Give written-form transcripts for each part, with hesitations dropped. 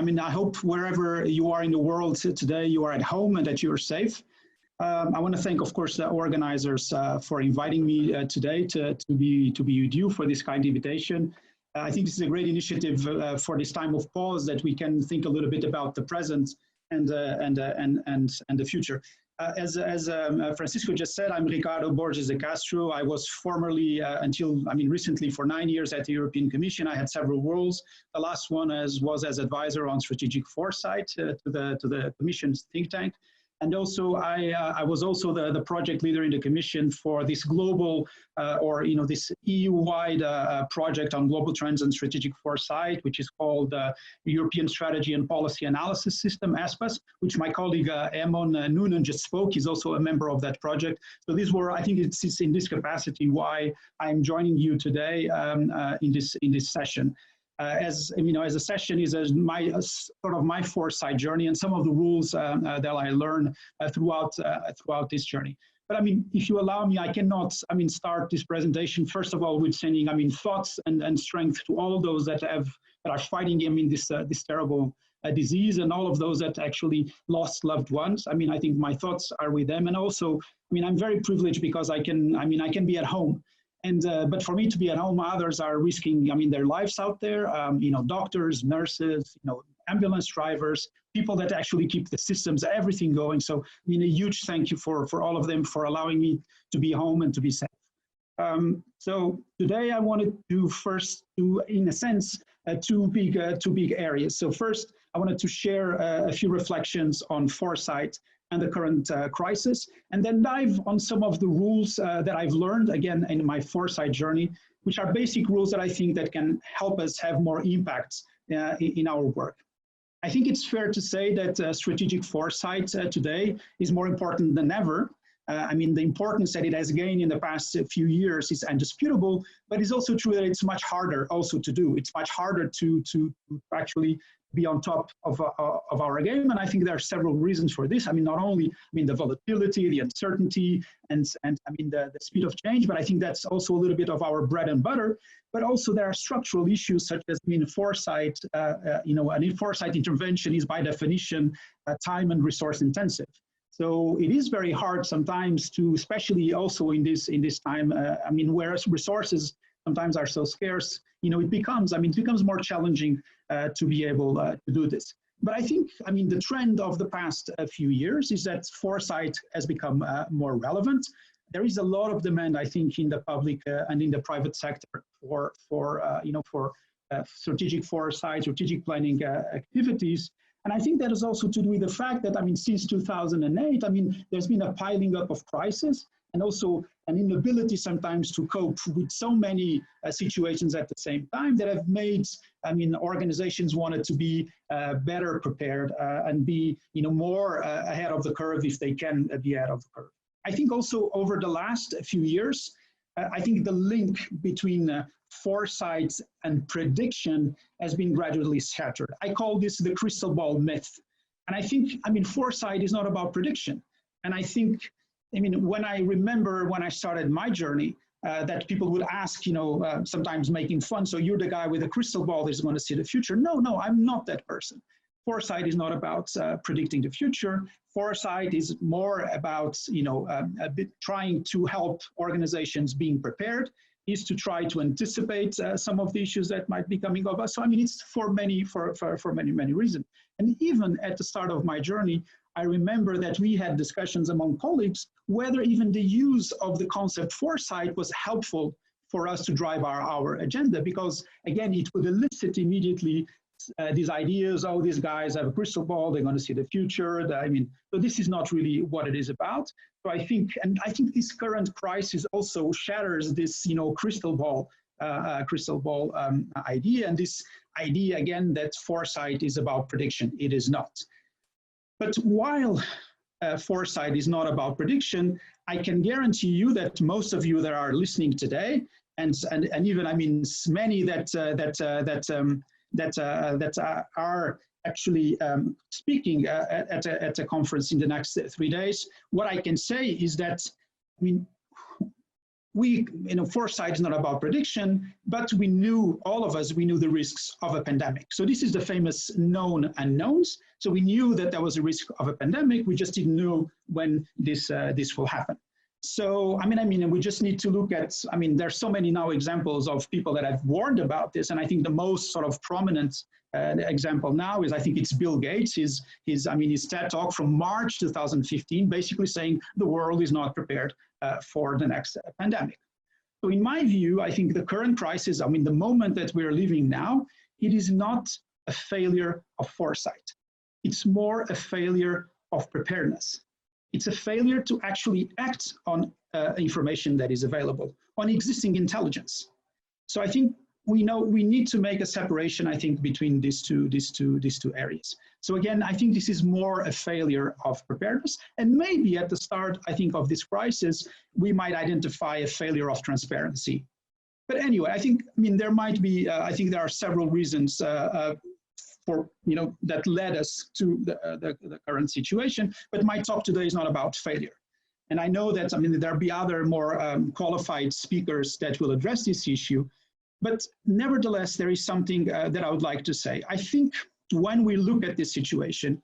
mean, I hope wherever you are in the world today, you are at home and that you're safe. I want to thank, of course, the organizers for inviting me today to be with you for this kind invitation. I think this is a great initiative for this time of pause, that we can think a little bit about the present and the future. As Francisco just said, I'm Ricardo Borges de Castro. I was formerly, recently, for 9 years at the European Commission. I had several roles. The last one was as advisor on strategic foresight to the Commission's think tank. And also, I was also the project leader in the Commission for this global, this EU-wide project on global trends and strategic foresight, which is called the European Strategy and Policy Analysis System, ESPAS, which my colleague Emon Noonan just spoke. He's also a member of that project. So these were, I think it's in this capacity why I'm joining you today in this session. As a session is sort of my foresight journey and some of the rules that I learned throughout this journey. But I mean, if you allow me, I cannot, start this presentation first of all with sending, thoughts and strength to all those that are fighting, this terrible disease, and all of those that actually lost loved ones. I think my thoughts are with them, and also, I'm very privileged because I can be at home. And, but for me to be at home, others are risking, their lives out there, doctors, nurses, ambulance drivers, people that actually keep the systems, everything going. So, a huge thank you for all of them for allowing me to be home and to be safe. So today I wanted to first do, in a sense, two big areas. So first, I wanted to share a few reflections on foresight and the current crisis, and then dive on some of the rules that I've learned, again, in my foresight journey, which are basic rules that I think that can help us have more impact in our work. I think it's fair to say that strategic foresight today is more important than ever. The importance that it has gained in the past few years is indisputable, but it's also true that it's much harder also to do. It's much harder to actually be on top of our game, and I think there are several reasons for this. Not only the volatility, the uncertainty, and the speed of change, but I think that's also a little bit of our bread and butter. But also there are structural issues such as foresight. An foresight intervention is by definition time and resource intensive. So it is very hard sometimes to, especially also in this time, whereas resources sometimes are so scarce, it becomes more challenging to be able to do this. But I think, the trend of the past few years is that foresight has become more relevant. There is a lot of demand, I think, in the public and in the private sector for strategic foresight, strategic planning activities. And I think that is also to do with the fact that, since 2008, there's been a piling up of crises and also an inability sometimes to cope with so many situations at the same time that have made, organizations wanted to be better prepared and be, more ahead of the curve if they can be ahead of the curve. I think also over the last few years, I think the link between foresight and prediction has been gradually shattered. I call this the crystal ball myth. And I think, foresight is not about prediction. And I think, when I remember when I started my journey, that people would ask, sometimes making fun, so you're the guy with a crystal ball that's going to see the future. No, I'm not that person. Foresight is not about predicting the future. Foresight is more about, trying to help organizations being prepared, is to try to anticipate some of the issues that might be coming of us. So, it's for many reasons. And even at the start of my journey, I remember that we had discussions among colleagues whether even the use of the concept foresight was helpful for us to drive our agenda, because again, it would elicit immediately these ideas, oh, these guys have a crystal ball, they're going to see the future. So this is not really what it is about. So I think this current crisis also shatters this, crystal ball idea, and this idea again that foresight is about prediction. It is not. But while foresight is not about prediction, I can guarantee you that most of you that are listening today, and even many that are actually speaking at a conference in the next 3 days, what I can say is that foresight is not about prediction, but we knew, all of us, we knew the risks of a pandemic. So this is the famous known unknowns. So we knew that there was a risk of a pandemic. We just didn't know when this will happen. So, and we just need to look at, there's so many now examples of people that have warned about this. And I think the most sort of prominent example now is, I think it's Bill Gates, his TED talk from March 2015, basically saying the world is not prepared for the next pandemic. So in my view, I think the current crisis, the moment that we're living now, it is not a failure of foresight. It's more a failure of preparedness. It's a failure to actually act on information that is available, on existing intelligence. So I think we need to make a separation, I think, between these two areas. So again, I think this is more a failure of preparedness. And maybe at the start, I think, of this crisis, we might identify a failure of transparency. But anyway, I think, there might be, I think there are several reasons for, that led us to the current situation. But my talk today is not about failure. And I know that, there'll be other more qualified speakers that will address this issue. But nevertheless, there is something that I would like to say. I think when we look at this situation,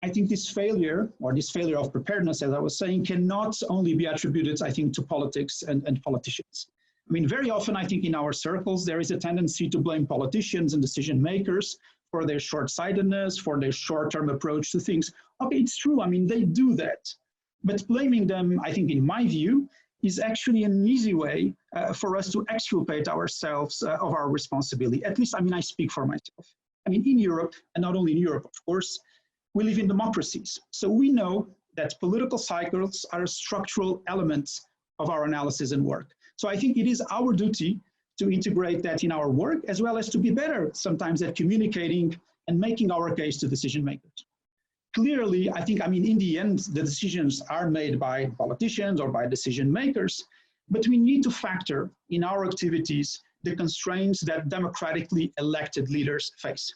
I think this failure, or this failure of preparedness, as I was saying, cannot only be attributed, I think, to politics and politicians. Very often, I think, in our circles, there is a tendency to blame politicians and decision makers for their short-sightedness, for their short-term approach to things. Okay, it's true, they do that. But blaming them, I think, in my view, is actually an easy way for us to exculpate ourselves of our responsibility. At least, I speak for myself. In Europe, and not only in Europe, of course, we live in democracies. So we know that political cycles are a structural element of our analysis and work. So I think it is our duty to integrate that in our work, as well as to be better sometimes at communicating and making our case to decision makers. Clearly, I think, in the end, the decisions are made by politicians or by decision makers, but we need to factor in our activities the constraints that democratically elected leaders face.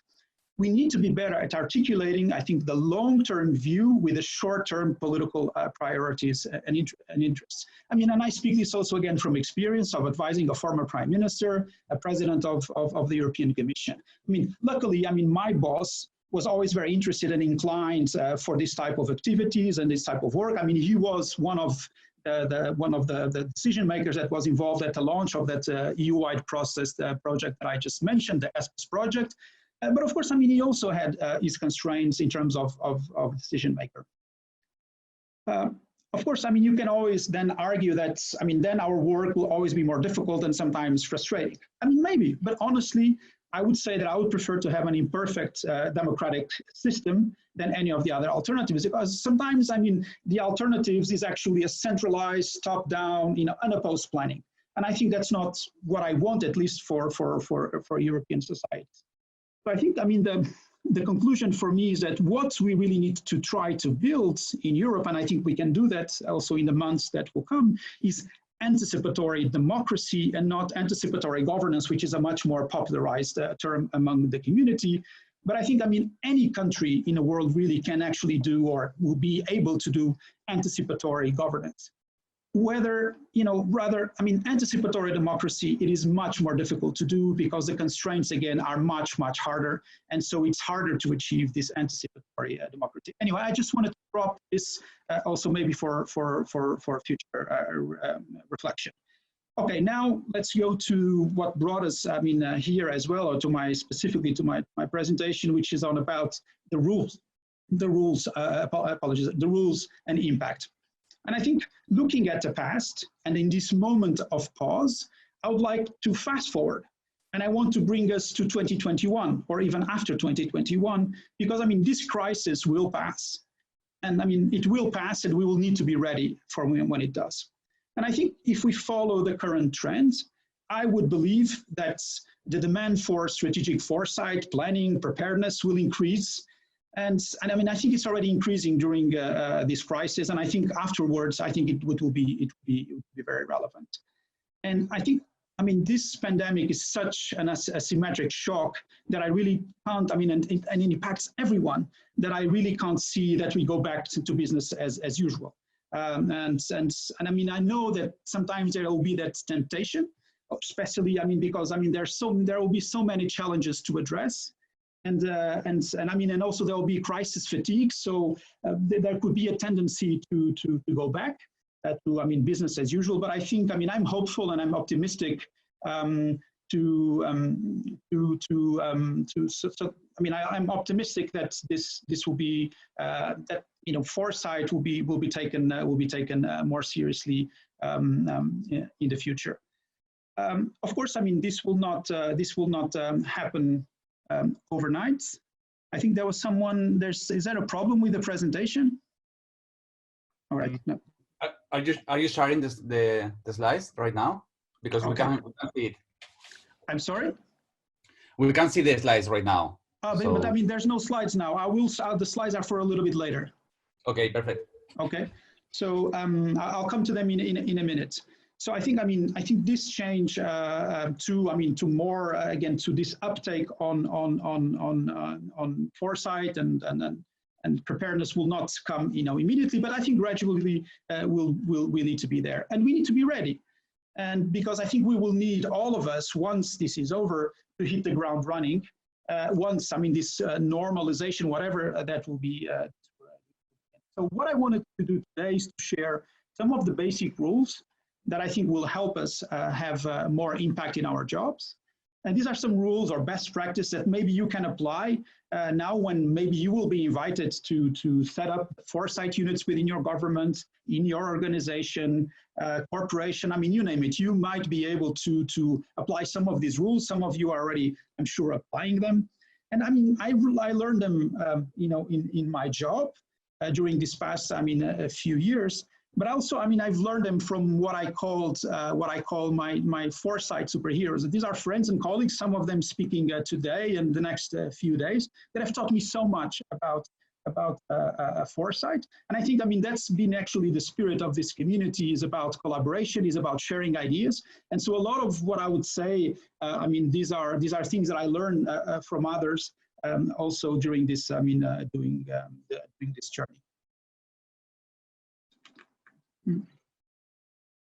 We need to be better at articulating, I think, the long-term view with the short-term political priorities and interests. And I speak this also, again, from experience of advising a former prime minister, a president of the European Commission. Luckily, my boss was always very interested and inclined for this type of activities and this type of work. He was one of the decision makers that was involved at the launch of that EU-wide process project that I just mentioned, the ESPAS project. But of course, he also had his constraints in terms of decision maker. Of course, you can always then argue that, then our work will always be more difficult and sometimes frustrating. Maybe, but honestly, I would say that I would prefer to have an imperfect democratic system than any of the other alternatives, because sometimes, the alternatives is actually a centralized, top-down, unopposed planning. And I think that's not what I want, at least for European society. So I think, the conclusion for me is that what we really need to try to build in Europe, and I think we can do that also in the months that will come, is anticipatory democracy and not anticipatory governance, which is a much more popularized term among the community. But I think, any country in the world really can actually do, or will be able to do, anticipatory governance. Whether, anticipatory democracy, it is much more difficult to do because the constraints, again, are much, much harder. And so it's harder to achieve this anticipatory democracy. Anyway, I just wanted to drop this also maybe for future reflection. Okay, now let's go to what brought us, here as well, or to specifically to my presentation, which is on about the rules and impact. And I think looking at the past and in this moment of pause, I would like to fast forward. And I want to bring us to 2021 or even after 2021, because this crisis will pass. And it will pass and we will need to be ready for when it does. And I think if we follow the current trends, I would believe that the demand for strategic foresight, planning, preparedness will increase. And I think it's already increasing during this crisis, and I think afterwards, I think it will be very relevant. And I think, this pandemic is such an asymmetric shock that I really can't, and it impacts everyone, that I really can't see that we go back to business as usual. And I mean, I know that sometimes there will be that temptation, especially, I mean, because I mean, there will be so many challenges to address. And I mean, and also there will be crisis fatigue. So there could be a tendency to go back to, I mean, business as usual. But I think, I mean, I'm hopeful and I'm optimistic I'm optimistic that this will be that, you know, foresight will be taken more seriously in the future. Of course, I mean, this will not happen overnight. I think there was someone. Is that a problem with the presentation? All right. No. Are you sharing the slides right now? Because we can't see it. I'm sorry? We can't see the slides right now. But I mean, there's no slides now. The slides are for a little bit later. Okay, perfect. Okay, so I'll come to them in a minute. So I think this change to more again to this uptake on foresight and preparedness will not come, you know, immediately, but I think gradually we need to be there, and we need to be ready. And because I think we will need all of us, once this is over, to hit the ground running. Once, I mean, this normalization, whatever that will be. So what I wanted to do today is to share some of the basic rules that I think will help us have more impact in our jobs. And these are some rules or best practice that maybe you can apply now when maybe you will be invited to set up foresight units within your government, in your organization, corporation, I mean, you name it. You might be able to apply some of these rules. Some of you are already, I'm sure, applying them. And I mean, I learned them, you know, in my job during this past, I mean, a few years. But also, I mean, I've learned them from what I call my foresight superheroes. These are friends and colleagues, some of them speaking today and the next few days, that have taught me so much about foresight. And I think, I mean, that's been actually the spirit of this community, is about collaboration, is about sharing ideas. And so a lot of what I would say, I mean, these are things that I learned from others also during this, I mean, doing this journey.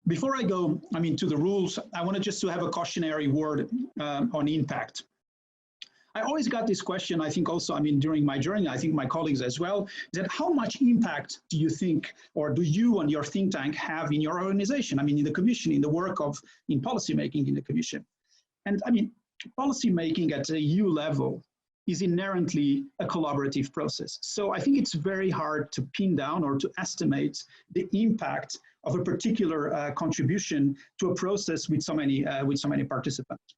Before I go, I mean, to the rules, I wanted just to have a cautionary word on impact. I always got this question, I think also, I mean, during my journey, I think my colleagues as well, is that how much impact do you think, or do you and your think tank have in your organization? I mean, in the commission, in the work in policymaking in the commission. And I mean, policymaking at a EU level is inherently a collaborative process. So I think it's very hard to pin down or to estimate the impact of a particular contribution to a process with so many participants.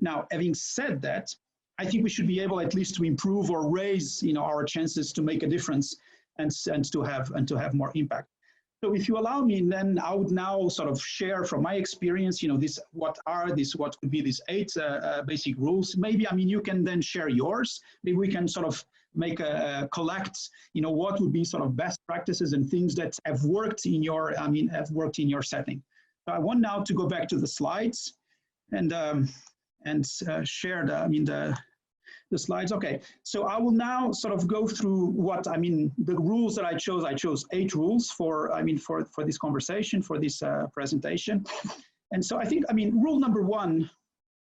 Now, having said that, I think we should be able at least to improve or raise, you know, our chances to make a difference and to have more impact. So if you allow me, then I would now sort of share from my experience, you know, what could be these 8 basic rules. Maybe, I mean, you can then share yours. Maybe we can sort of collect, you know, what would be sort of best practices and things that have worked in your, setting. So I want now to go back to the slides and share the slides. Okay, so I will now sort of go through the rules that I chose. I chose 8 rules for this conversation, for this presentation. And so I think, rule number 1,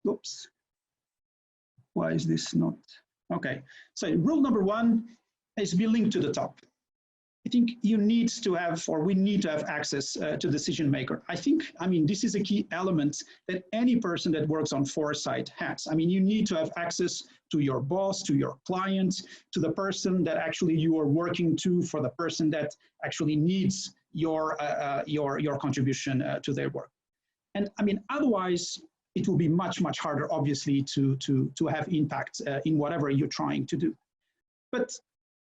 oops, why is this not, okay. So rule number 1 is be linked to the top. I think you need to have, or we need to have access to decision maker. I think, this is a key element that any person that works on foresight has. You need to have access to your boss, to your client, to the person that actually you are working to, for the person that actually needs your contribution to their work. And otherwise, it will be much, much harder, obviously, to have impact in whatever you're trying to do. But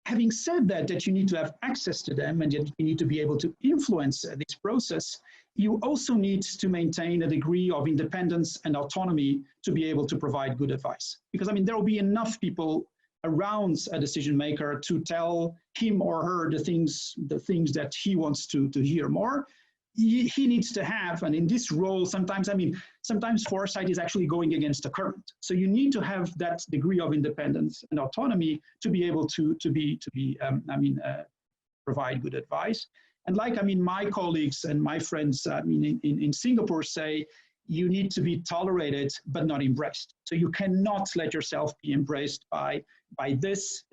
having said that you need to have access to them and that you need to be able to influence this process, you also need to maintain a degree of independence and autonomy to be able to provide good advice. Because there will be enough people around a decision maker to tell him or her the things that he wants to hear more. He needs to have, and in this role, sometimes foresight is actually going against the current. So you need to have that degree of independence and autonomy to be able to provide good advice. And like, I mean, my colleagues and my friends, I mean, in Singapore say, you need to be tolerated, but not embraced. So you cannot let yourself be embraced by this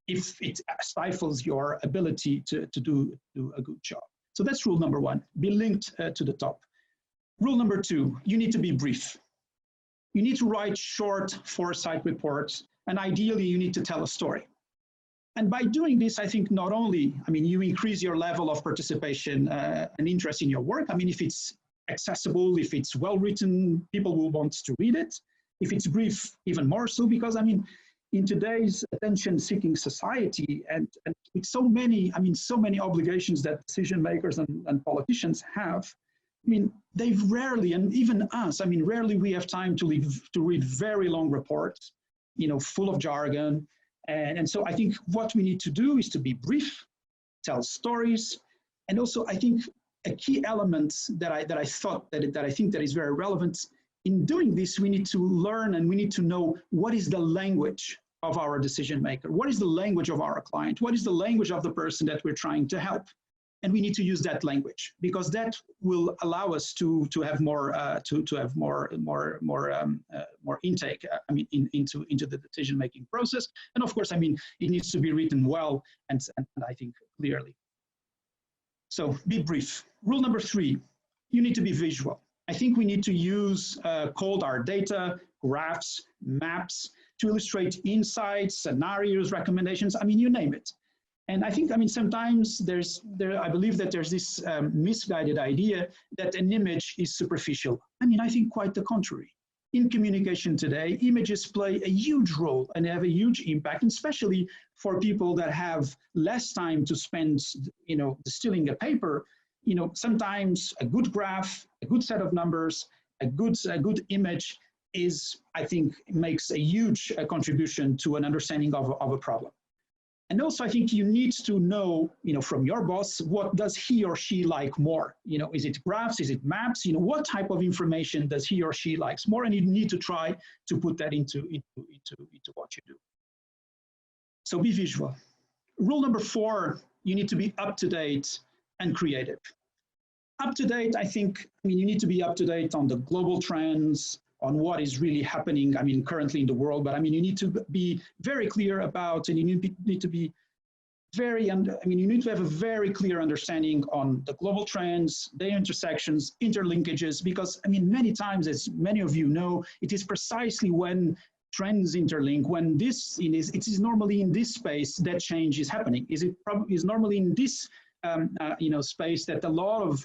if it stifles your ability to do a good job. So that's rule number one, be linked to the top. Rule number two, you need to be brief. You need to write short foresight reports, and ideally you need to tell a story. And by doing this, I think not only, I mean, you increase your level of participation and interest in your work. I mean, if it's accessible, if it's well written, people will want to read it. If it's brief, even more so, because I mean, in today's attention-seeking society and with so many, I mean, so many obligations that decision makers and politicians have, I mean, they've rarely, and even us, I mean, rarely we have time to read very long reports, you know, full of jargon. And so I think what we need to do is to be brief, tell stories, and also I think a key element that I think that is very relevant in doing this, we need to learn and we need to know what is the language of our decision maker, what is the language of our client, what is the language of the person that we're trying to help. And we need to use that language because that will allow us to have more more intake. I mean, into the decision making process. And of course, I mean, it needs to be written well and I think clearly. So be brief. Rule number three: you need to be visual. I think we need to use cold hard data, graphs, maps to illustrate insights, scenarios, recommendations. I mean, you name it. And I think, I mean, sometimes I believe that there's this misguided idea that an image is superficial. I mean, I think quite the contrary. In communication today, images play a huge role and have a huge impact, especially for people that have less time to spend, you know, distilling a paper. You know, sometimes a good graph, a good set of numbers, a good image is, I think, makes a huge contribution to an understanding of a problem. And also, I think you need to know, you know, from your boss, what does he or she like more? You know, is it graphs? Is it maps? You know, what type of information does he or she likes more? And you need to try to put that into what you do. So be visual. Rule number four: you need to be up to date and creative. Up to date, I think, I mean, you need to be up to date on the global trends, on what is really happening, I mean, currently in the world, but I mean, you need to be very clear about, and you need to be very, I mean, you need to have a very clear understanding on the global trends, their intersections, interlinkages, because I mean, many times, as many of you know, it is precisely when trends interlink, when this it is normally in this space that change is happening. Is normally in this you know, space that a lot of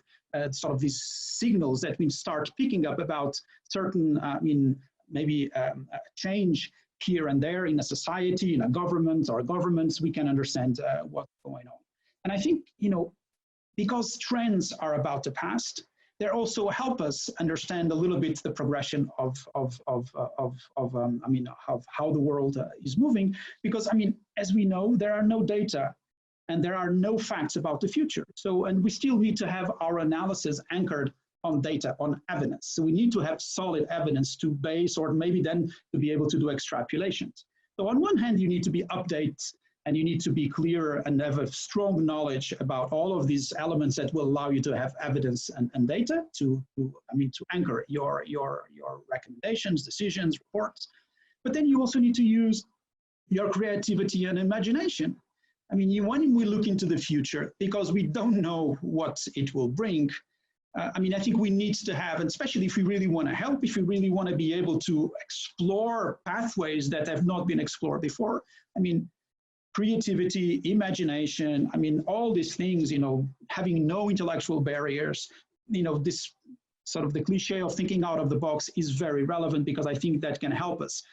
sort of these signals that we start picking up about certain, I mean, maybe change here and there in a society, in a government or governments, we can understand what's going on. And I think, you know, because trends are about the past, they also help us understand a little bit the progression of I mean, of how the world is moving. Because I mean, as we know, there are no data and there are no facts about the future. So, and we still need to have our analysis anchored on data, on evidence. So we need to have solid evidence to base, or maybe then to be able to do extrapolations. So on one hand, you need to be updated and you need to be clear and have a strong knowledge about all of these elements that will allow you to have evidence and data to anchor your recommendations, decisions, reports. But then you also need to use your creativity and imagination. I mean, when we look into the future, because we don't know what it will bring, I mean, I think we need to have, and especially if we really want to help, if we really want to be able to explore pathways that have not been explored before, I mean, creativity, imagination, I mean, all these things, you know, having no intellectual barriers, you know, this sort of the cliche of thinking out of the box is very relevant because I think that can help us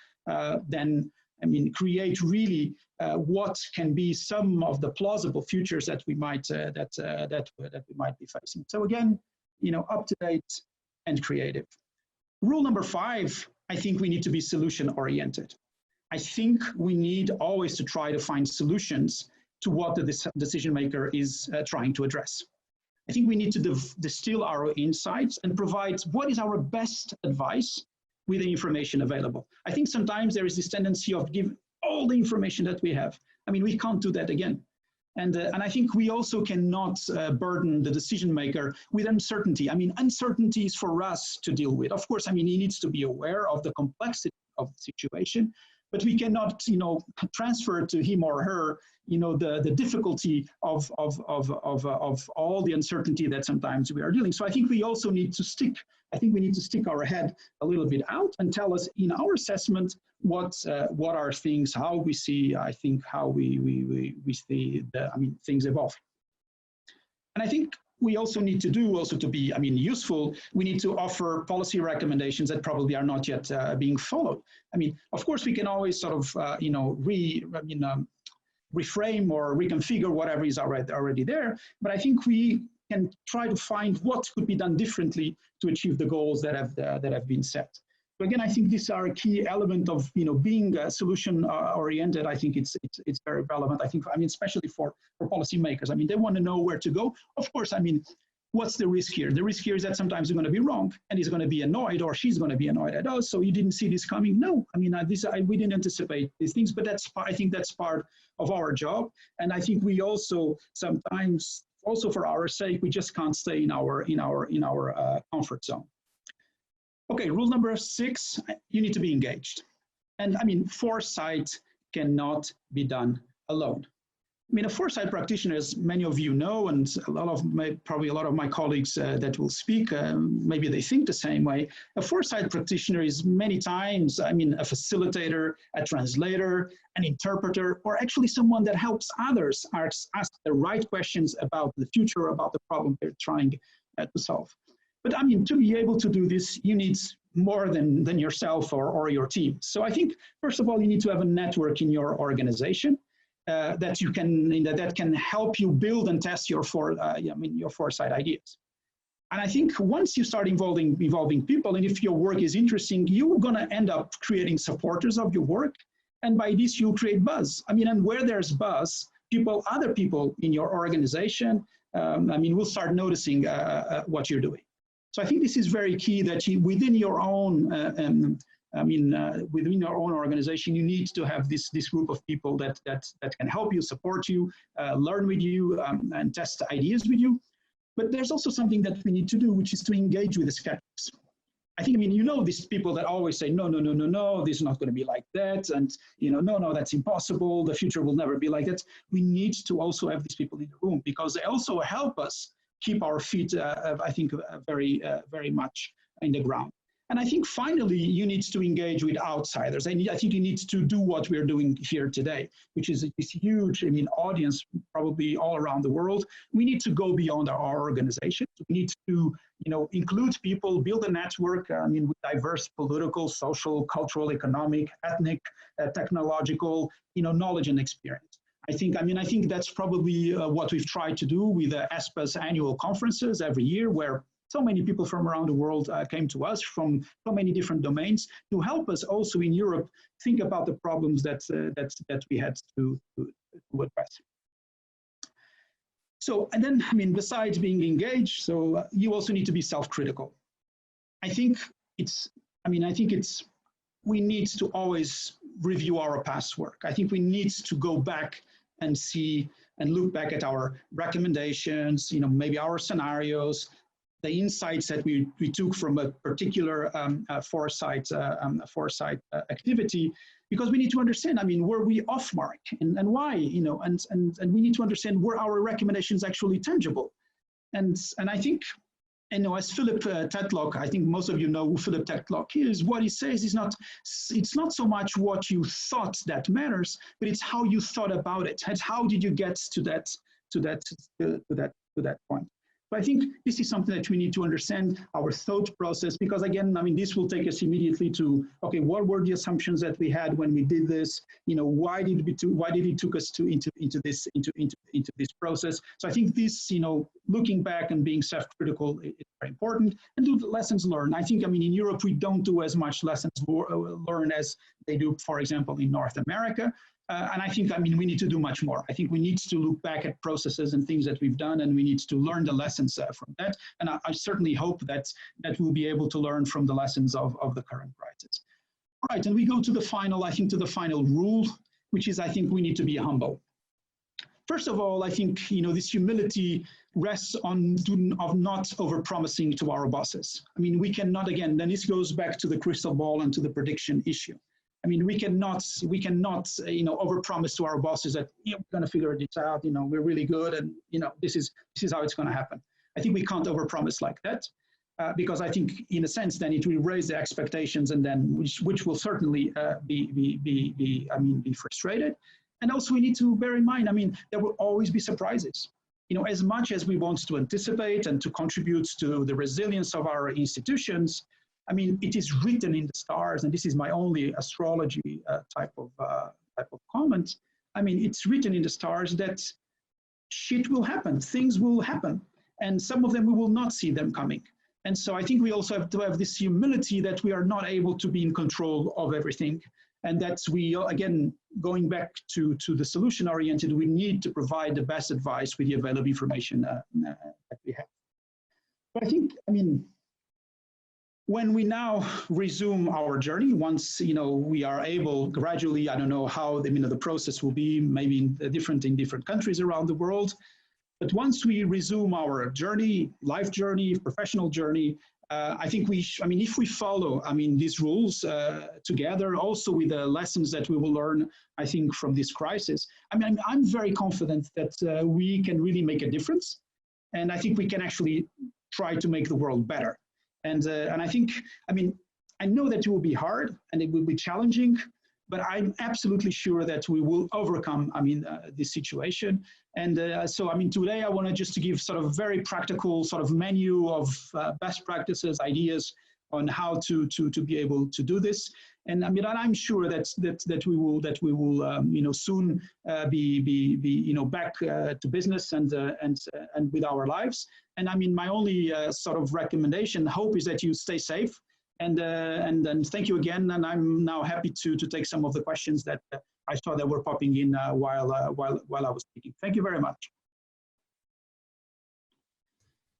then, I mean, create really what can be some of the plausible futures that we might that we might be facing. So again, you know, up to date and creative. Rule number 5: I think we need to be solution oriented. I think we need always to try to find solutions to what the decision maker is trying to address. I think we need to distill our insights and provide what is our best advice with the information available. I think sometimes there is this tendency of giving all the information that we have. I mean, we can't do that again. And I think we also cannot burden the decision maker with uncertainty. I mean, uncertainty is for us to deal with. Of course, I mean, he needs to be aware of the complexity of the situation, but we cannot, transfer to him or her, the difficulty of all the uncertainty that sometimes we are dealing. So I think we also need to stick our head a little bit out and tell us in our assessment what are things, how we see, I think, how we see things evolve. And I think we also need to do, to be, useful, we need to offer policy recommendations that probably are not yet being followed. I mean, of course, we can always sort of, reframe or reconfigure whatever is already there, but I think we can try to find what could be done differently to achieve the goals that have been set. So again, I think these are a key element of being solution oriented. I think it's very relevant. I think especially for policymakers. I mean, they want to know where to go. Of course, what's the risk here? The risk here is that sometimes you're going to be wrong, and he's going to be annoyed, or she's going to be annoyed at us. So you didn't see this coming? No, we didn't anticipate these things. But I think that's part of our job, and I think we also sometimes, also for our sake, we just can't stay in our comfort zone. Okay, rule number 6: you need to be engaged, and foresight cannot be done alone. A foresight practitioner, as many of you know, and probably a lot of my colleagues that will speak, maybe they think the same way. A foresight practitioner is many times, a facilitator, a translator, an interpreter, or actually someone that helps others ask the right questions about the future, about the problem they're trying to solve. But to be able to do this, you need more than yourself or your team. So I think, first of all, you need to have a network in your organization that can help you build and test your foresight ideas. And I think once you start involving people, and if your work is interesting, you're going to end up creating supporters of your work. And by this, you'll create buzz. And where there's buzz, other people in your organization, will start noticing what you're doing. So I think this is very key, that within your own within your own organization, you need to have this group of people that can help you, support you, learn with you, and test ideas with you. But there's also something that we need to do, which is to engage with the skeptics. I think, these people that always say, no, this is not going to be like that, and no, that's impossible, the future will never be like that. We need to also have these people in the room, because they also help us keep our feet, I think, very much in the ground. And I think finally, you need to engage with outsiders. I think you need to do what we're doing here today, which is this huge, audience, probably all around the world. We need to go beyond our organization. We need to, include people, build a network, with diverse political, social, cultural, economic, ethnic, technological, knowledge and experience. I think that's probably what we've tried to do with ESPA's annual conferences every year, where so many people from around the world came to us from so many different domains to help us also in Europe think about the problems that we had to address. So, and then, besides being engaged, so you also need to be self-critical. I think we need to always review our past work. I think we need to go back and see and look back at our recommendations, maybe our scenarios, the insights that we took from a particular foresight activity, because we need to understand, were we off mark, and why, and we need to understand, were our recommendations actually tangible? And I think, as Philip Tetlock, I think most of you know who Philip Tetlock is, what he says is it's not so much what you thought that matters, but it's how you thought about it. And how did you get to that point? So I think this is something that we need to understand, our thought process, because again, this will take us immediately to, okay, what were the assumptions that we had when we did this? Why did it took us into this process? So I think this, looking back and being self-critical is very important, and do the lessons learned. I think, in Europe, we don't do as much lessons learned as they do, for example, in North America. And I think, we need to do much more. I think we need to look back at processes and things that we've done, and we need to learn the lessons from that. And I certainly hope that we'll be able to learn from the lessons of the current crisis. All right, and we go to the final, rule, which is, I think we need to be humble. First of all, I think this humility rests on of not overpromising to our bosses. I mean, we cannot, again, then this goes back to the crystal ball and to the prediction issue. I mean, we cannot overpromise to our bosses that we're going to figure this out. We're really good, and this is how it's going to happen. I think we can't overpromise like that, because I think, in a sense, then it will raise the expectations, and then which will certainly be frustrated. And also, we need to bear in mind, I mean, there will always be surprises. As much as we want to anticipate and to contribute to the resilience of our institutions, I mean, it is written in the stars, and this is my only astrology type of comment. I mean, it's written in the stars that shit will happen, things will happen, and some of them we will not see them coming. And so I think we also have to have this humility that we are not able to be in control of everything, and that we, again, going back to the solution-oriented, we need to provide the best advice with the available information that we have. But I think, I mean, when we now resume our journey, once we are able gradually, I don't know how the process will be, maybe different in different countries around the world, but once we resume our journey, life journey, professional journey, I think if we follow, these rules together, also with the lessons that we will learn, I think, from this crisis, I'm very confident that we can really make a difference, and I think we can actually try to make the world better. And I think, I know that it will be hard and it will be challenging, but I'm absolutely sure that we will overcome, this situation. And so, today I want to give sort of very practical sort of menu of best practices, ideas on how to be able to do this. And I'm sure that we will soon be back to business and with our lives. And my only sort of recommendation, hope, is that you stay safe. And thank you again. And I'm now happy to take some of the questions that I saw that were popping in while I was speaking. Thank you very much.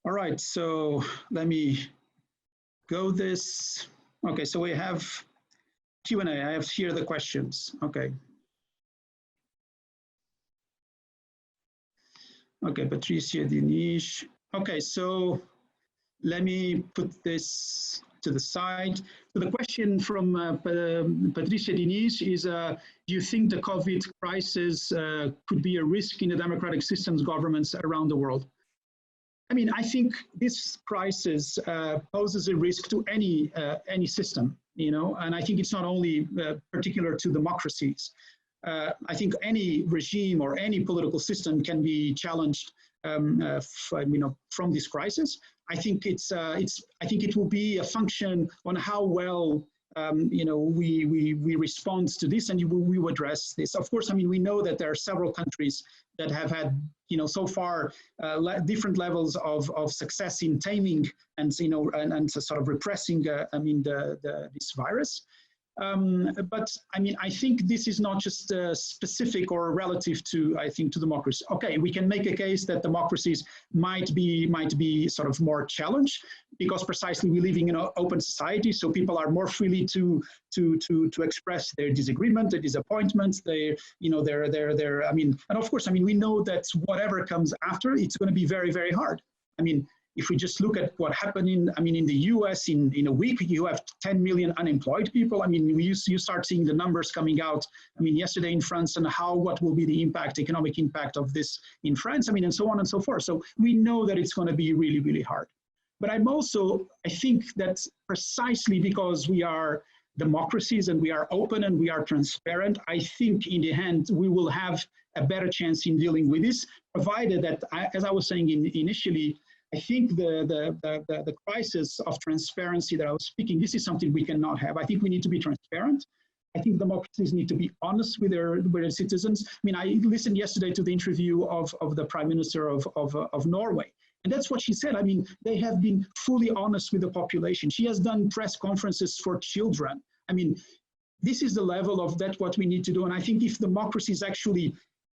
All right, so let me go this. Okay, so we have Q&A. I have here the questions. Okay. Okay, Patricia Dinish. Okay, so let me put this to the side. So the question from Patricia Diniz is, do you think the COVID crisis could be a risk in the democratic systems governments around the world? I think this crisis poses a risk to any system, and I think it's not only particular to democracies. I think any regime or any political system can be challenged from this crisis. I think I think it will be a function on how well we respond to this, and we will address this. Of course, we know that there are several countries that have had so far different levels of success in taming and and sort of repressing this virus. But I think this is not just specific or relative to, to democracy. Okay, we can make a case that democracies might be sort of more challenged because precisely we're living in an open society, so people are more freely to express their disagreement, their disappointments, their and of course, we know that whatever comes after, it's going to be very, very hard. If we just look at what happened in the US in a week, you have 10 million unemployed people. You start seeing the numbers coming out, yesterday in France, and what will be the economic impact of this in France, and so on and so forth. So we know that it's going to be really, really hard. But I think that precisely because we are democracies and we are open and we are transparent, I think in the end, we will have a better chance in dealing with this, provided that, as I was saying initially, I think the crisis of transparency that I was speaking, this is something we cannot have. I think we need to be transparent. I think democracies need to be honest with their citizens. I listened yesterday to the interview of the Prime Minister of Norway, and that's what she said. They have been fully honest with the population. She has done press conferences for children. This is the level of what we need to do. And I think if democracies actually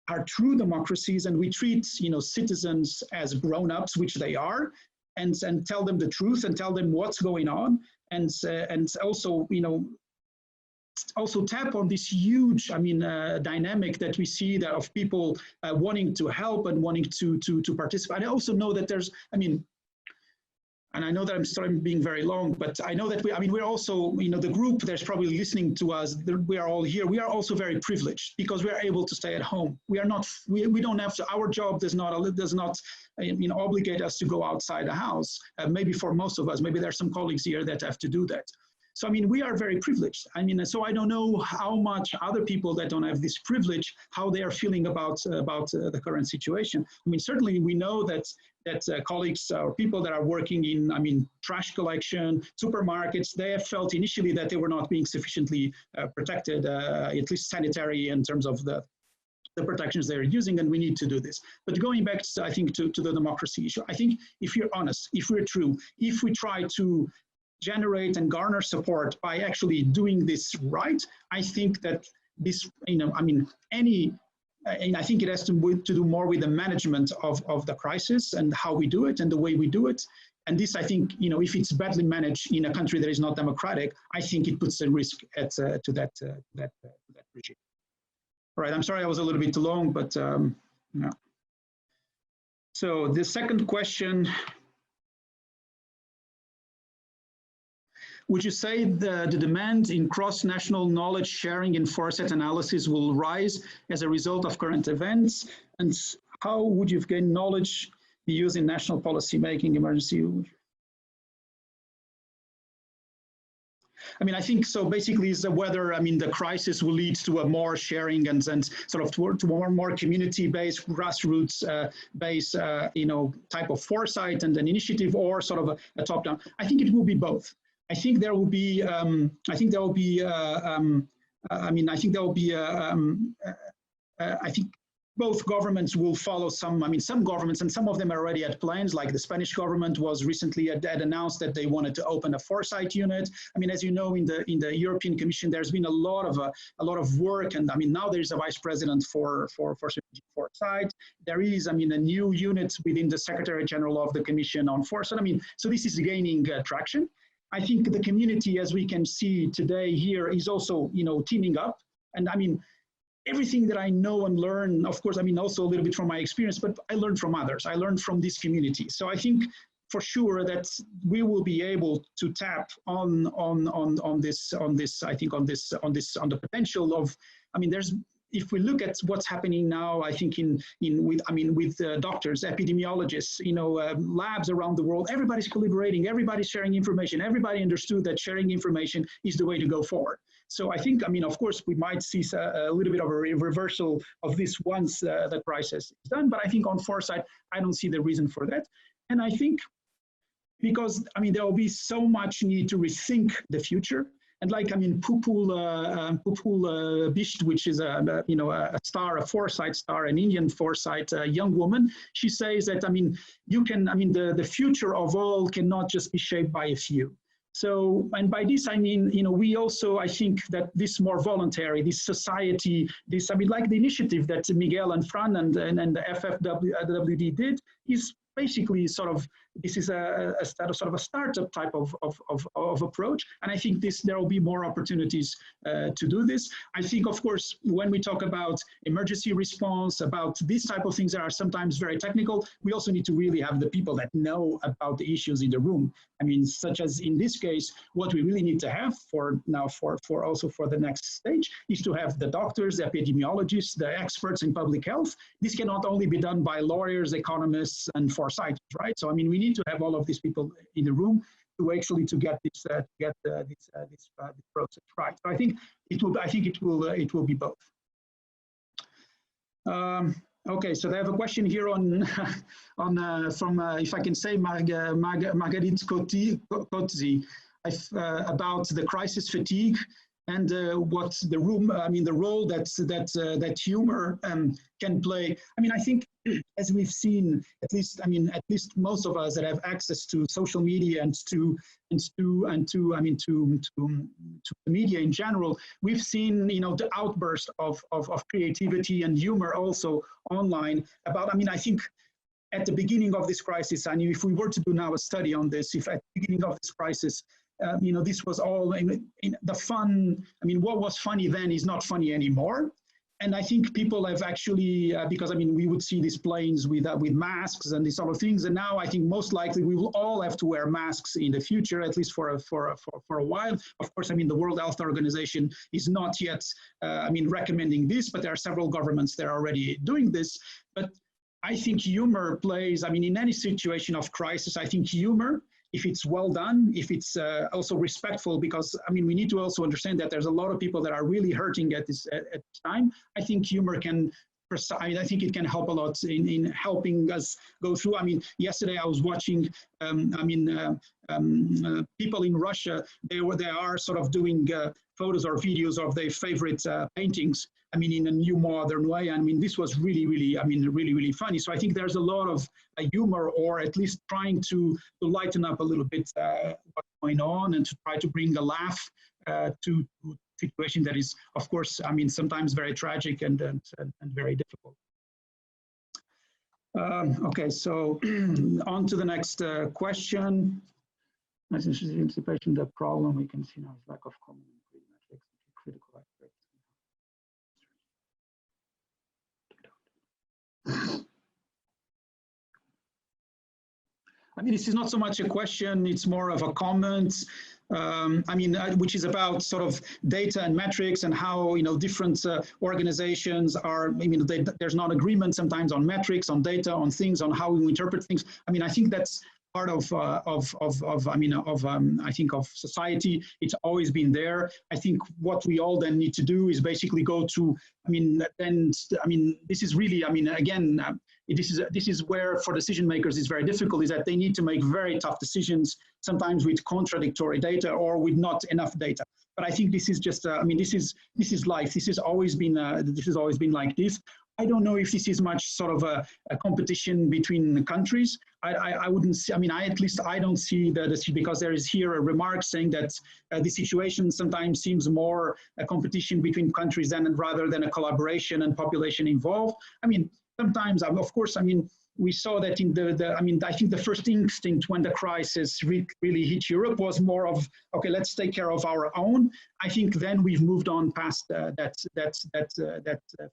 are true democracies and we treat citizens as grown-ups, which they are, and tell them the truth and tell them what's going on, and also also tap on this huge, dynamic that we see that of people wanting to help and wanting to participate. I also know that there's, and I know that I'm starting being very long, but I know that we're also, the group that's probably listening to us, we are all here. We are also very privileged because we are able to stay at home. We are not, we don't have to, our job does not obligate us to go outside the house. Maybe for most of us, maybe there are some colleagues here that have to do that. So, we are very privileged. So I don't know how much other people that don't have this privilege, how they are feeling about the current situation. Certainly we know that colleagues or people that are working in, trash collection, supermarkets, they have felt initially that they were not being sufficiently protected, at least sanitary in terms of the protections they're using, and we need to do this. But going back, I think, to the democracy issue, I think if you're honest, if we're true, if we try to generate and garner support by actually doing this right, I think that this, and I think it has to do more with the management of the crisis and how we do it and the way we do it. And this, I think, if it's badly managed in a country that is not democratic, I think it puts a risk to that regime. All right, I'm sorry I was a little bit too long, but yeah. So the second question, would you say the demand in cross-national knowledge sharing in foresight analysis will rise as a result of current events? And how would you gain knowledge be used in national policy making, emergency? I think so. Basically, is whether the crisis will lead to a more sharing and sort of to more community-based, grassroots-based, type of foresight and an initiative, or sort of a top-down. I think it will be both. I think there will be. I think both governments will follow some. Some governments, and some of them already had plans. Like the Spanish government was recently had announced that they wanted to open a foresight unit. As you know, in the European Commission, there's been a lot of work, and now there's a vice president for strategic foresight. There is, a new unit within the Secretary General of the Commission on foresight. So this is gaining traction. I think the community, as we can see today here, is also, teaming up. And everything that I know and learn, of course, also a little bit from my experience, but I learned from others. I learned from this community. So I think for sure that we will be able to tap on the potential of, if we look at what's happening now, I think with doctors, epidemiologists, labs around the world, everybody's collaborating, everybody's sharing information, everybody understood that sharing information is the way to go forward. So I think, of course, we might see a little bit of a reversal of this once the crisis is done, but I think on foresight, I don't see the reason for that. And I think because, there will be so much need to rethink the future. And like, Pupul Bisht, which is a star, a foresight star, an Indian foresight young woman, she says that, the future of all cannot just be shaped by a few. So, and by this, we also, I think that this more voluntary, this society, this, like the initiative that Miguel and Fran and the FFWD did is basically sort of, this is a sort of a startup type of approach. And I think there will be more opportunities to do this. I think, of course, when we talk about emergency response, about these type of things that are sometimes very technical, we also need to really have the people that know about the issues in the room. Such as in this case, what we really need to have for also for the next stage is to have the doctors, the epidemiologists, the experts in public health. This cannot only be done by lawyers, economists, and foresighters, right? So, we need to have all of these people in the room to actually get this process right. So I think it will be both. Okay, so they have a question here from if I can say Marguerite Coetzee about the crisis fatigue and what the role that humor can play. I think, as we've seen, at least most of us that have access to social media and to media in general, we've seen the outburst of creativity and humor also online. About I think at the beginning of this crisis, if we were to do now a study on this, if at the beginning of this crisis you know, this was all in the fun. I mean, what was funny then is not funny anymore. And I think people have actually, because I mean, we would see these planes with masks and these sort of things. And now I think most likely we will all have to wear masks in the future, at least for a while. Of course, I mean, the World Health Organization is not yet, I mean, recommending this, but there are several governments that are already doing this. But I think humor plays, I mean, in any situation of crisis, I think humor, if it's well done, if it's also respectful, because I mean, we need to also understand that there's a lot of people that are really hurting at this time. I think humor can, I think it can help a lot in helping us go through. I mean, yesterday I was watching, people in Russia, they are sort of doing photos or videos of their favorite paintings. I mean, in a new modern way. I mean, this was really, I mean, really funny. So I think there's a lot of humor, or at least trying to lighten up a little bit what's going on, and to try to bring a laugh to a situation that is, of course, I mean, sometimes very tragic and very difficult. Okay, so on to the next question. Anticipation, the problem we can see now is lack of common metrics, critical aspects. I mean, this is not so much a question, it's more of a comment. I mean, which is about sort of data and metrics, and how, you know, different organizations are, I mean, there's not agreement sometimes on metrics, on data, on things, on how we interpret things. I mean, I think that's part of I think of society. It's always been there. I think what we all then need to do is basically go to, I mean, then, I mean, this is really, I mean, again, this is where for decision makers it's very difficult, is that they need to make very tough decisions, sometimes with contradictory data or with not enough data. But I think this is just, I mean, this is life. This has always been like this. I don't know if this is much sort of a competition between countries. I wouldn't see, I mean, at least I don't see this, because there is here a remark saying that the situation sometimes seems more a competition between countries rather than a collaboration and population involved. I mean, sometimes, of course, I mean, we saw that in I mean, I think the first instinct when the crisis really hit Europe was more of, okay, let's take care of our own. I think then we've moved on past that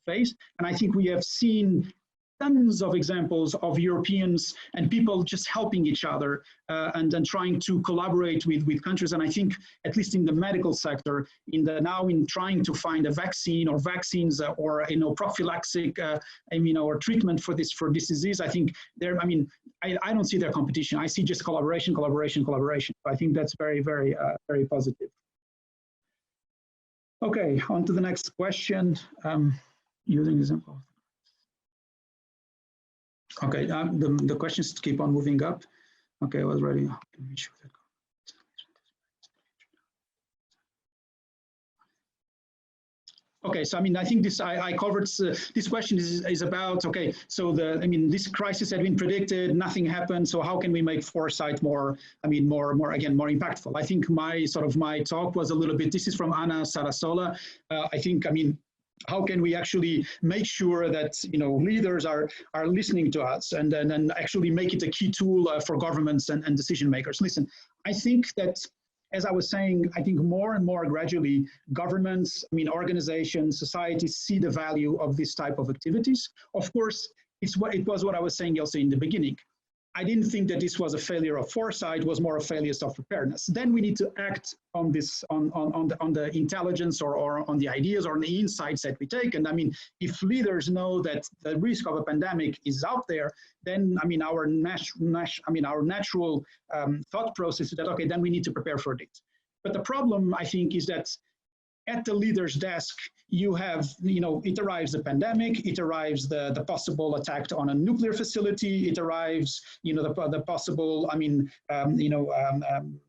phase. And I think we have seen tons of examples of Europeans and people just helping each other and trying to collaborate with countries. And I think, at least in the medical sector, now in trying to find a vaccine or vaccines or, you know, prophylactic, or treatment for this disease, I think there, I mean, I don't see their competition. I see just collaboration. I think that's very, very positive. Okay, on to the next question. Using example. Okay, the questions keep on moving up. Okay, I was ready. Okay, so I mean, I think this I covered. This question is about, okay, so this crisis had been predicted, nothing happened. So how can we make foresight more? I mean, more impactful? I think my talk was a little bit. This is from Anna Sarasola. I think, I mean, how can we actually make sure that, you know, leaders are listening to us, and then actually make it a key tool for governments and decision makers? Listen, I think that, as I was saying, I think more and more gradually governments, I mean, organizations, societies see the value of this type of activities. Of course, it was what I was saying also in the beginning. I didn't think that this was a failure of foresight, it was more a failure of preparedness. Then we need to act on this, on the intelligence or on the ideas or on the insights that we take. And I mean, if leaders know that the risk of a pandemic is out there, then I mean, our natural thought process is that, okay, then we need to prepare for this. But the problem, I think, is that at the leader's desk, you have, you know, it arrives the pandemic, it arrives the possible attack on a nuclear facility, it arrives, you know, the possible, I mean,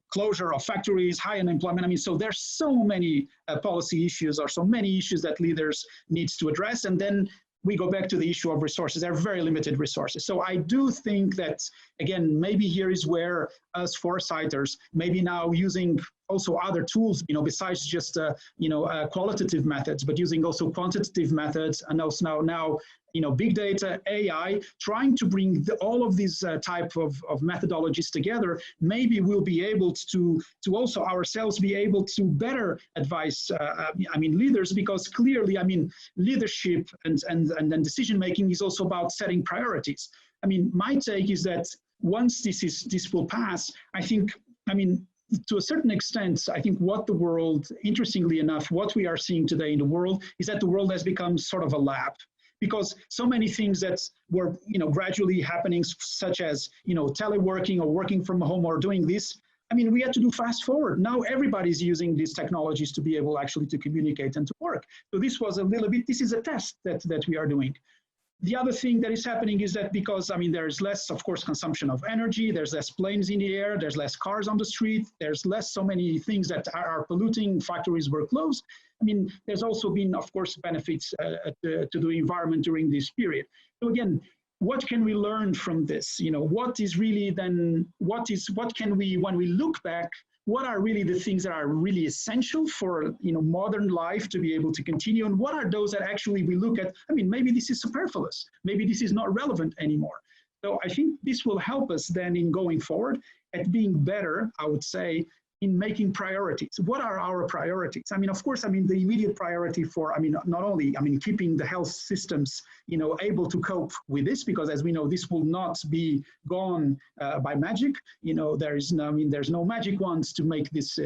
closure of factories, high unemployment. I mean, so there's so many policy issues, or so many issues that leaders needs to address. And then we go back to the issue of resources. There are very limited resources. So I do think that, again, maybe here is where us foresighters, maybe now using also other tools, besides just, qualitative methods, but using also quantitative methods, and also now big data, AI, trying to bring all of these type of methodologies together. Maybe we'll be able to also ourselves be able to better advise, leaders, because clearly, leadership and decision making is also about setting priorities. My take is that once this will pass, I think, to a certain extent, I think what the world, interestingly enough, what we are seeing today in the world is that the world has become sort of a lab. Because so many things that were, gradually happening, such as, teleworking or working from home or doing this, we had to do fast forward. Now everybody's using these technologies to be able actually to communicate and to work. So this was a little bit, this is a test that we are doing. The other thing that is happening is that because, there's less, of course, consumption of energy, there's less planes in the air, there's less cars on the street, there's less so many things that are polluting, factories were closed. There's also been, of course, benefits to the environment during this period. So again, what can we learn from this? What is really then, what can we, when we look back, what are really the things that are really essential for modern life to be able to continue, and what are those that actually we look at, maybe this is superfluous, maybe this is not relevant anymore. So I think this will help us then in going forward at being better, I would say, in making priorities. What are our priorities? Of course, the immediate priority for, not only, keeping the health systems, able to cope with this, because as we know, this will not be gone by magic. There's no magic ones to make this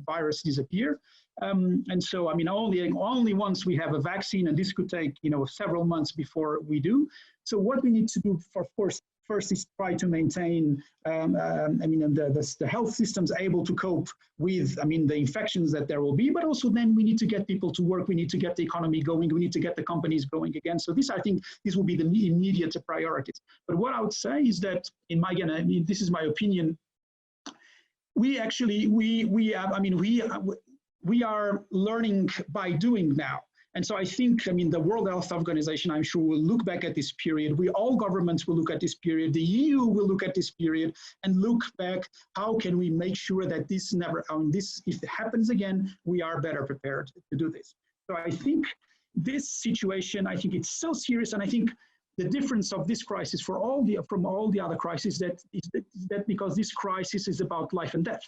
virus disappear. And so, only once we have a vaccine, and this could take, several months before we do. So what we need to do, of course, first is try to maintain, the health systems able to cope with, the infections that there will be, but also then we need to get people to work, we need to get the economy going, we need to get the companies going again. So this, I think, this will be the immediate priorities. But what I would say is that, this is my opinion, we actually, we are learning by doing now. And so I think, the World Health Organization, I'm sure, will look back at this period. All governments will look at this period. The EU will look at this period and look back, how can we make sure that this never, if it happens again, we are better prepared to do this. So I think this situation, I think it's so serious, and I think the difference of this crisis from all the other crises is that because this crisis is about life and death.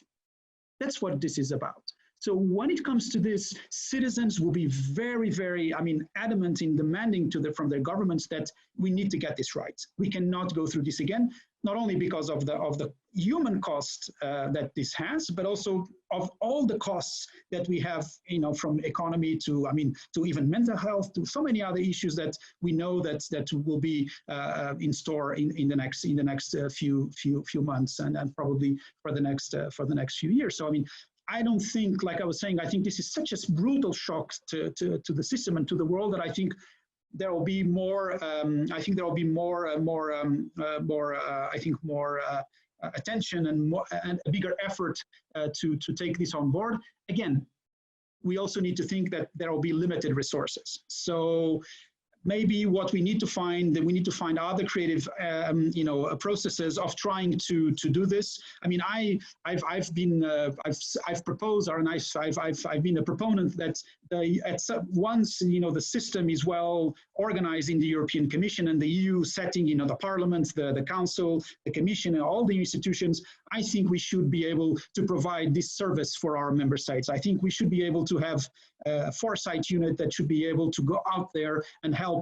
That's what this is about. So when it comes to this, citizens will be very, very, adamant in demanding from their governments that we need to get this right. We cannot go through this again, not only because of the human cost that this has, but also of all the costs that we have, from economy to, to even mental health, to so many other issues that we know that will be in store in the next few months, and probably for the next few years. So I don't think, like I was saying, I think this is such a brutal shock to the system and to the world that I think there will be more. Attention and a bigger effort to take this on board. Again, we also need to think that there will be limited resources. So maybe what we need to find, we need to find other creative, processes of trying to do this. I've proposed, and I've been a proponent that once the system is well organized in the European Commission and the EU setting, the Parliament, the Council, the Commission, and all the institutions, I think we should be able to provide this service for our member states. I think we should be able to have a foresight unit that should be able to go out there and help,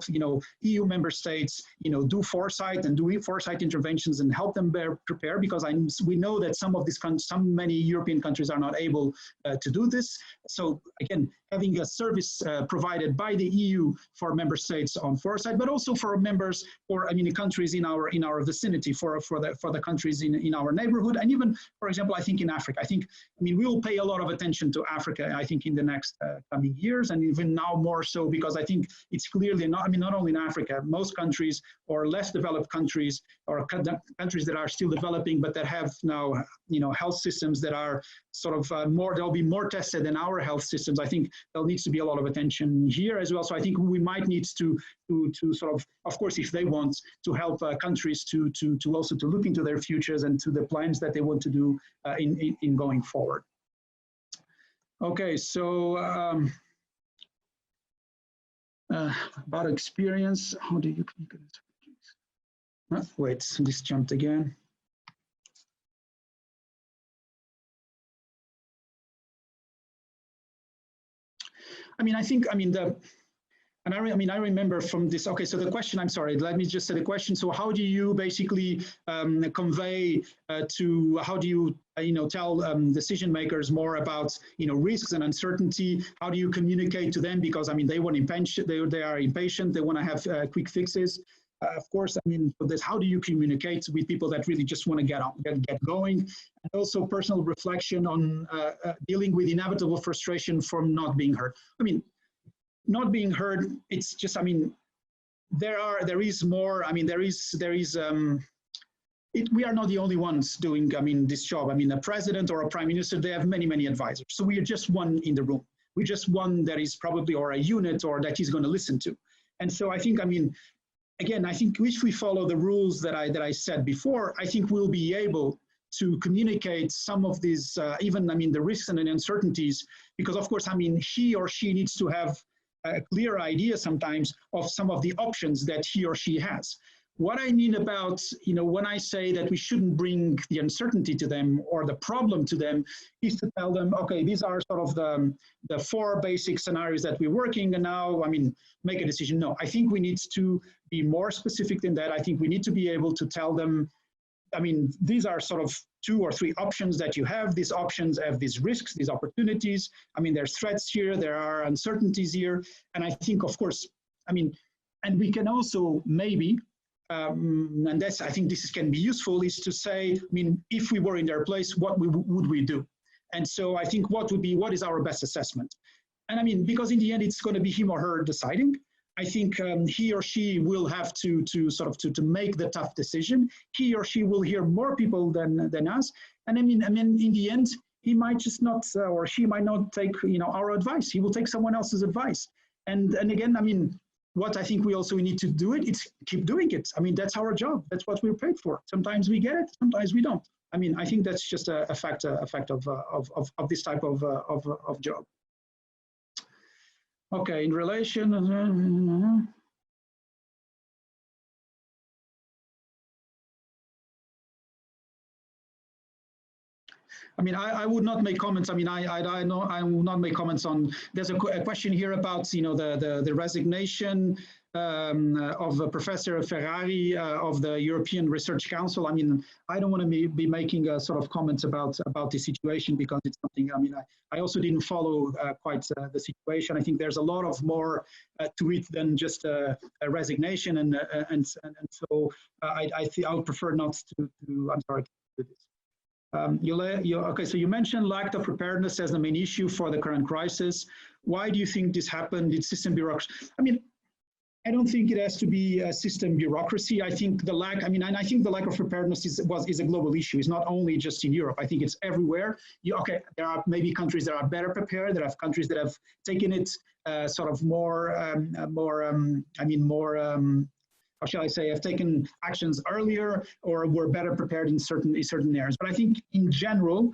EU member states, do foresight and do foresight interventions and help them prepare, because we know that some many European countries are not able to do this. So again, having a service provided by the EU for member states on foresight, but also for members, or countries in our vicinity, for the countries in our neighborhood, and even, for example, I think in Africa. I think we will pay a lot of attention to Africa, I think, in the next coming years, and even now more so, because I think it's clearly not only in Africa, most countries, or less developed countries, or countries that are still developing, but that have now health systems that are sort of they'll be more tested than our health systems. I think there needs to be a lot of attention here as well. So I think we might need to sort of course, if they want to help countries to also to look into their futures and to the plans that they want to do in going forward. Okay, so about experience, how do you click on this? Wait, this jumped again. I mean, I think, I mean, I remember from this, okay, so the question, I'm sorry, let me just say the question. So how do you basically convey how do you, tell decision makers more about, risks and uncertainty? How do you communicate to them? Because, I mean, they want impatient, they are impatient, they want to have quick fixes. Of course, I mean, for this, how do you communicate with people that really just want to get going? And also personal reflection on dealing with inevitable frustration from not being heard. I mean, not being heard, it's just, I mean, there is more, I mean, we are not the only ones doing, I mean, this job. I mean, a president or a prime minister, they have many, many advisors. So we are just one in the room. We're just one that is probably, or a unit, or that he's going to listen to. And so I think, I mean, again, I think if we follow the rules that I said before, I think we'll be able to communicate some of these, even, I mean, the risks and the uncertainties, because of course, I mean, he or she needs to have a clear idea sometimes of some of the options that he or she has. What I mean about, when I say that we shouldn't bring the uncertainty to them or the problem to them, is to tell them, okay, these are sort of the 4 basic scenarios that we're working, and now, I mean, make a decision. No, I think we need to be more specific than that. I think we need to be able to tell them, I mean, these are sort of 2 or 3 options that you have. These options have these risks, these opportunities. I mean, there's threats here, there are uncertainties here. And I think, of course, I mean, and we can also maybe, and that's, I think this can be useful, is to say, I mean, if we were in their place, what would we do? And so I think what is our best assessment? And I mean, because in the end, it's going to be him or her deciding. I think he or she will have to make the tough decision. He or she will hear more people than us. And I mean, in the end, he might just not, or she might not take, our advice. He will take someone else's advice. And again, I mean, what I think we also need to do it's keep doing it. I mean, that's our job. That's what we're paid for. Sometimes we get it, sometimes we don't. I mean, I think that's just a fact of this type of job. Okay, in relation. I mean, I would not make comments. I mean, I know I will not make comments on. There's a question here about the resignation of Professor Ferrari of the European Research Council. I mean, I don't want to be making a sort of comments about the situation, because it's something. I mean, I also didn't follow quite the situation. I think there's a lot of more to it than just a resignation, and so I would prefer not to. I'm sorry to do this. Okay, so you mentioned lack of preparedness as the main issue for the current crisis. Why do you think this happened? Did system bureaucracy? I mean, I don't think it has to be a system bureaucracy. I think the lack, and I think the lack of preparedness is a global issue. It's not only just in Europe. I think it's everywhere. Okay, there are maybe countries that are better prepared. There are countries that have taken it sort of more, how shall I say, have taken actions earlier, or were better prepared in certain areas. But I think in general,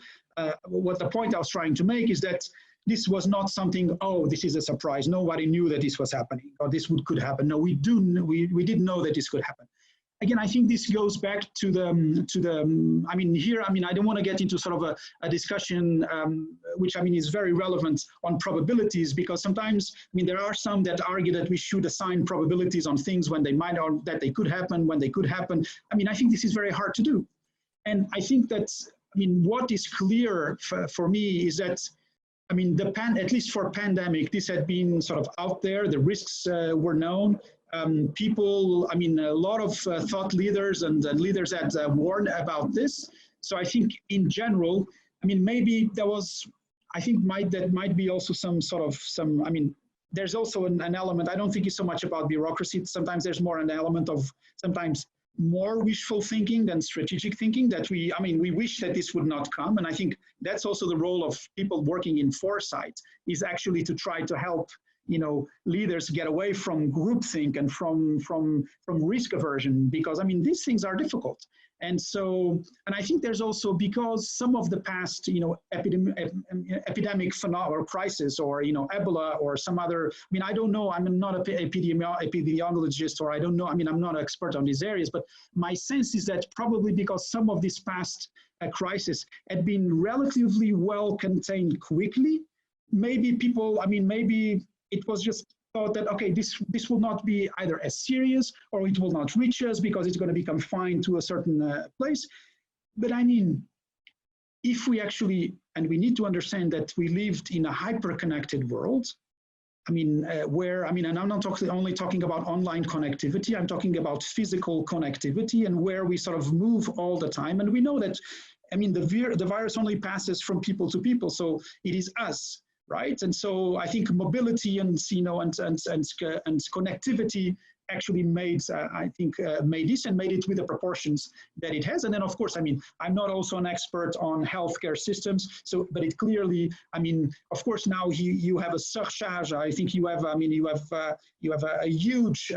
what the point I was trying to make is that this was not something, oh, this is a surprise. Nobody knew that this was happening, or this could happen. No, we did know that this could happen. Again, I think this goes back to the, I mean, here, I mean, I don't want to get into sort of a discussion, which I mean is very relevant on probabilities, because sometimes, I mean, there are some that argue that we should assign probabilities on things when they might, or that they could happen, when they could happen. I mean, I think this is very hard to do. And I think that, I mean, what is clear for me is that, I mean, at least for pandemic, this had been sort of out there, the risks were known. People, I mean, a lot of thought leaders and leaders had warned about this. So I think in general, I mean, maybe there was, I think that might be also I mean, there's also an element, I don't think it's so much about bureaucracy. Sometimes there's more an element of sometimes more wishful thinking than strategic thinking, that we wish that this would not come. And I think that's also the role of people working in foresight, is actually to try to help, leaders get away from groupthink and from risk aversion, because I mean these things are difficult. And so, and I think there's also, because some of the past, epidemic phenomena or crisis, or, Ebola or some other, I mean, I don't know, I'm not an epidemiologist, or I don't know, I mean, I'm not an expert on these areas, but my sense is that probably because some of these past crises had been relatively well contained quickly, maybe people, I mean, maybe it was just thought that, okay, this will not be either as serious, or it will not reach us because it's going to be confined to a certain place. But I mean, if we actually, and we need to understand that we lived in a hyper-connected world, I mean, where, I mean, and I'm not only talking about online connectivity, I'm talking about physical connectivity, and where we sort of move all the time. And we know that, I mean, the virus only passes from people to people, so it is us. Right, and so I think mobility and and connectivity actually made made this, and made it with the proportions that it has. And then of course, I mean, I'm not also an expert on healthcare systems, so but it clearly, I mean, of course now you have a surcharge. I think you have, I mean, you have a huge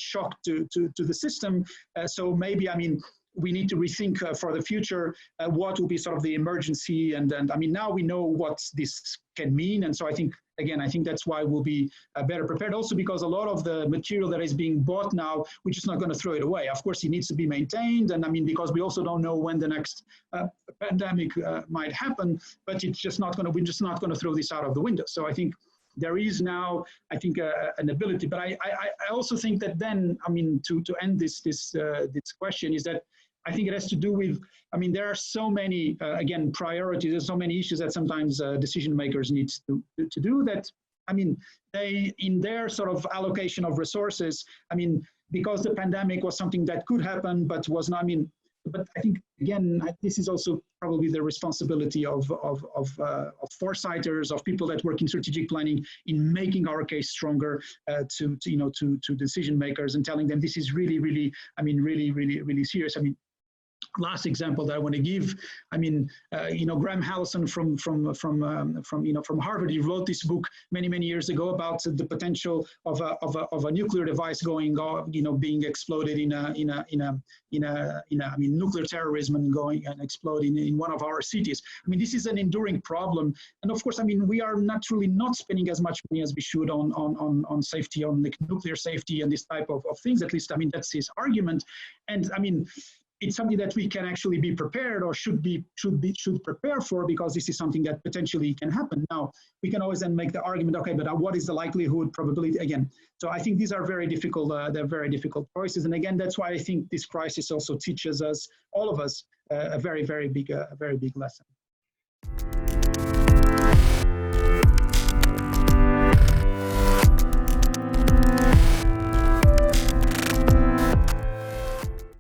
shock to the system. So maybe, I mean, we need to rethink for the future what will be sort of the emergency, and I mean, now we know what this can mean, and so I think, again, I think that's why we'll be better prepared, also because a lot of the material that is being bought now, we're just not going to throw it away. Of course, it needs to be maintained, and I mean, because we also don't know when the next pandemic might happen, but it's just not going to, we're just not going to throw this out of the window. So I think there is now, I think, an ability, but I also think that then, I mean, to end this question, is that I think it has to do with, I mean, there are so many, again, priorities, there's so many issues that sometimes decision makers need to do that, I mean, they, in their sort of allocation of resources, I mean, because the pandemic was something that could happen, but was not, I mean, but I think, again, this is also probably the responsibility of foresighters, of people that work in strategic planning, in making our case stronger to decision makers, and telling them this is really, really, I mean, really, really, really serious. I mean, last example that I want to give, I mean, Graham Allison from Harvard, he wrote this book many years ago about the potential of a nuclear device going, being exploded I mean, nuclear terrorism, and going and exploding in one of our cities. I mean, this is an enduring problem, and of course, I mean, we are naturally not spending as much money as we should on safety, on nuclear safety, and this type of things. At least, I mean, that's his argument, and I mean, it's something that we can actually be prepared, or should prepare for, because this is something that potentially can happen. Now, we can always then make the argument, okay, but what is the likelihood, probability, again? So I think these are very difficult, they're very difficult choices. And again, that's why I think this crisis also teaches us, all of us, a very big lesson.